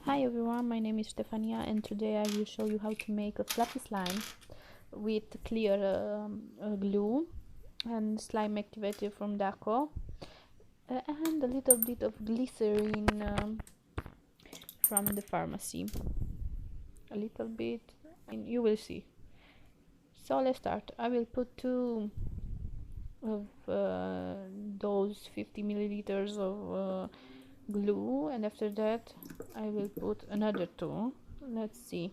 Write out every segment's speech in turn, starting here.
Hi everyone, my name is Stefania and today I will show you how to make a fluffy slime with clear glue and slime activator from Daco and a little bit of glycerin from the pharmacy. A little bit, and you will see. So let's start. I will put two of those 50 milliliters of glue, and after that I will put another two. Let's see.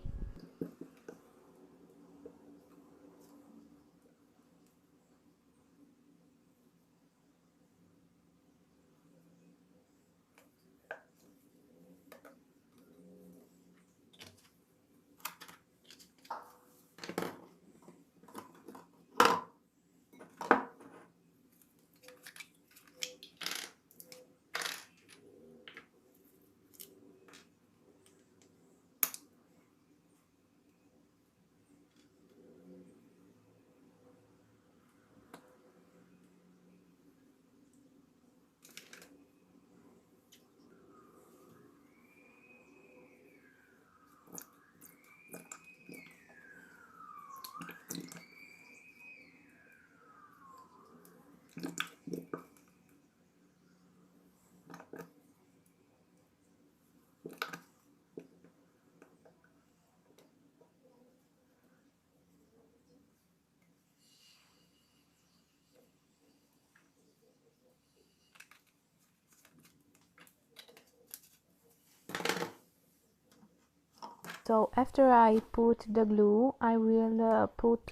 So after I put the glue, I will put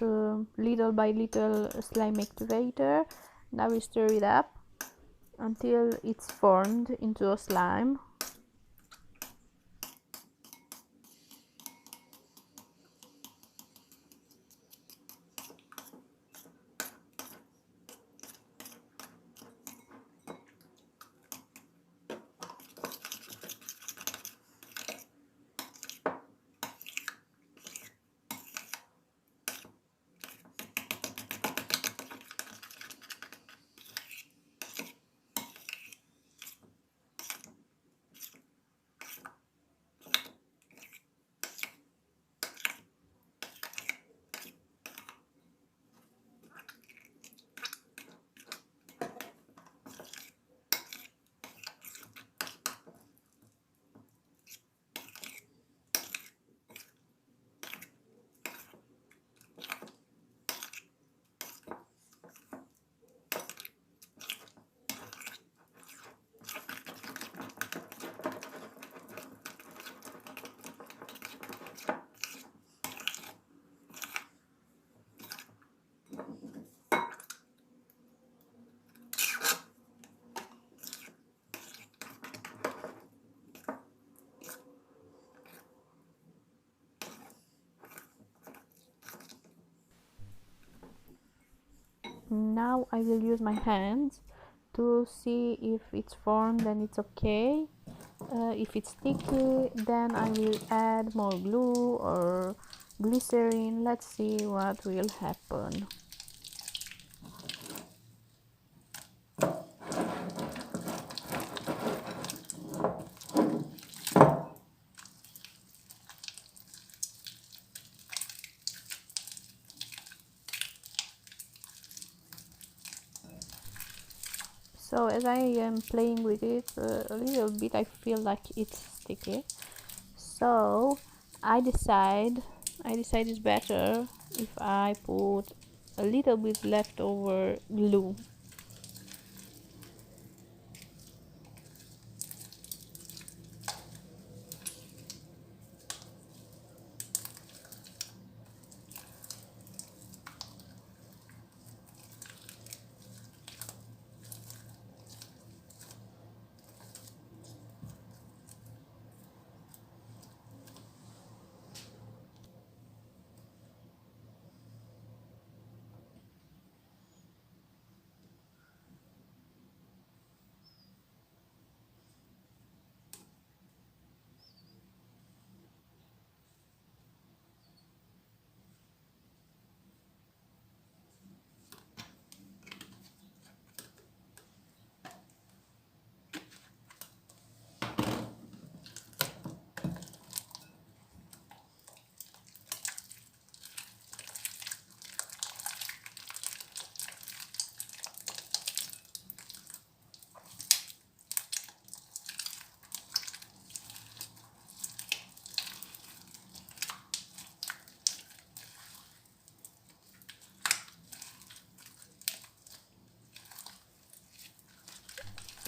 little by little slime activator, and I will stir it up until it's formed into a slime. Now I will use my hands to see if it's formed and it's okay. If it's sticky, then I will add more glue or glycerin. Let's see what will happen. So as I am playing with it a little bit, I feel like it's sticky. So I decide it's better if I put a little bit leftover glue.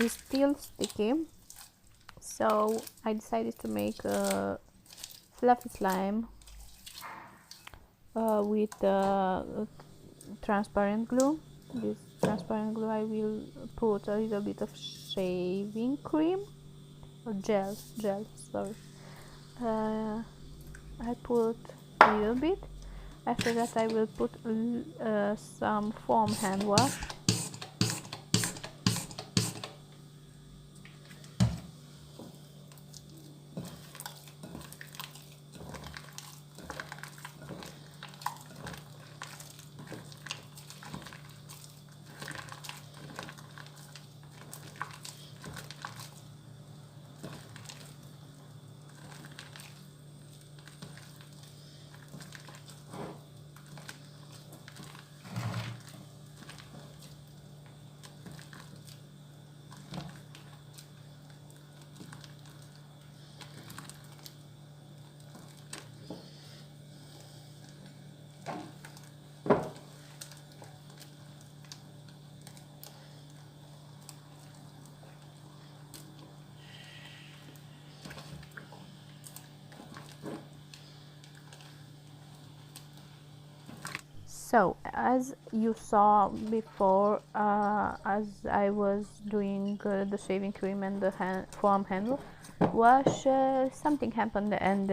is still sticky, so I decided to make a fluffy slime with transparent glue. This transparent glue I will put a little bit of shaving cream or gel, sorry. I put a little bit. After that I will put some foam hand wash. So as you saw before, as I was doing the shaving cream and the foam handle wash, something happened and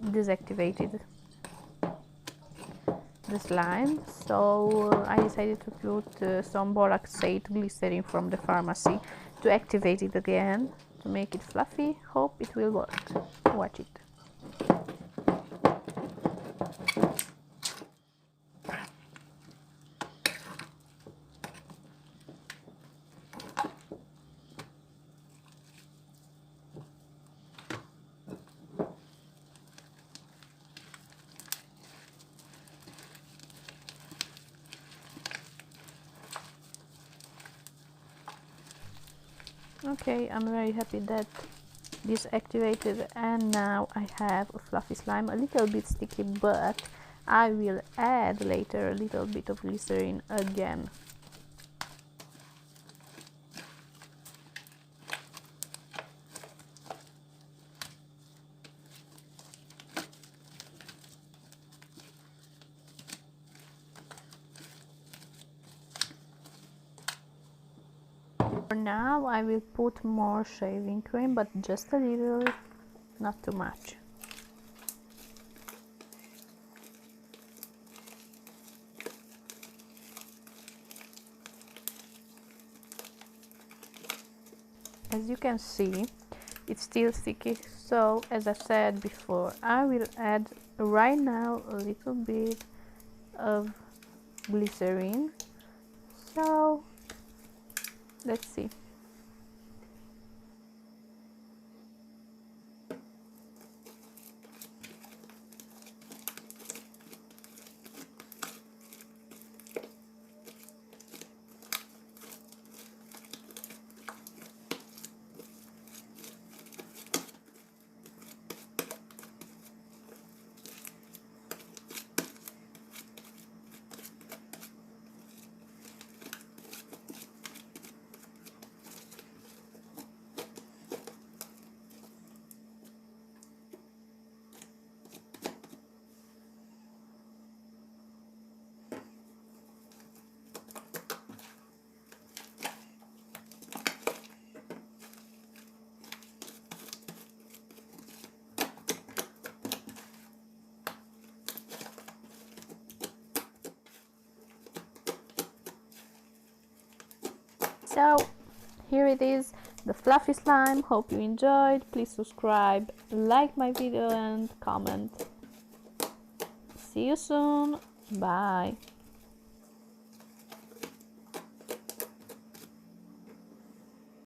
deactivated the slime. So I decided to put some boraxate glycerin from the pharmacy to activate it again, to make it fluffy. Hope it will work. Watch it. Okay, I'm very happy that this activated, and now I have a fluffy slime, a little bit sticky, but I will add later a little bit of glycerin again. For now I will put more shaving cream, but just a little, not too much. As you can see, it's still sticky, so as I said before, I will add right now a little bit of glycerin. So let's see. So here it is, the fluffy slime. Hope you enjoyed. Please subscribe, like my video and comment. See you soon. Bye.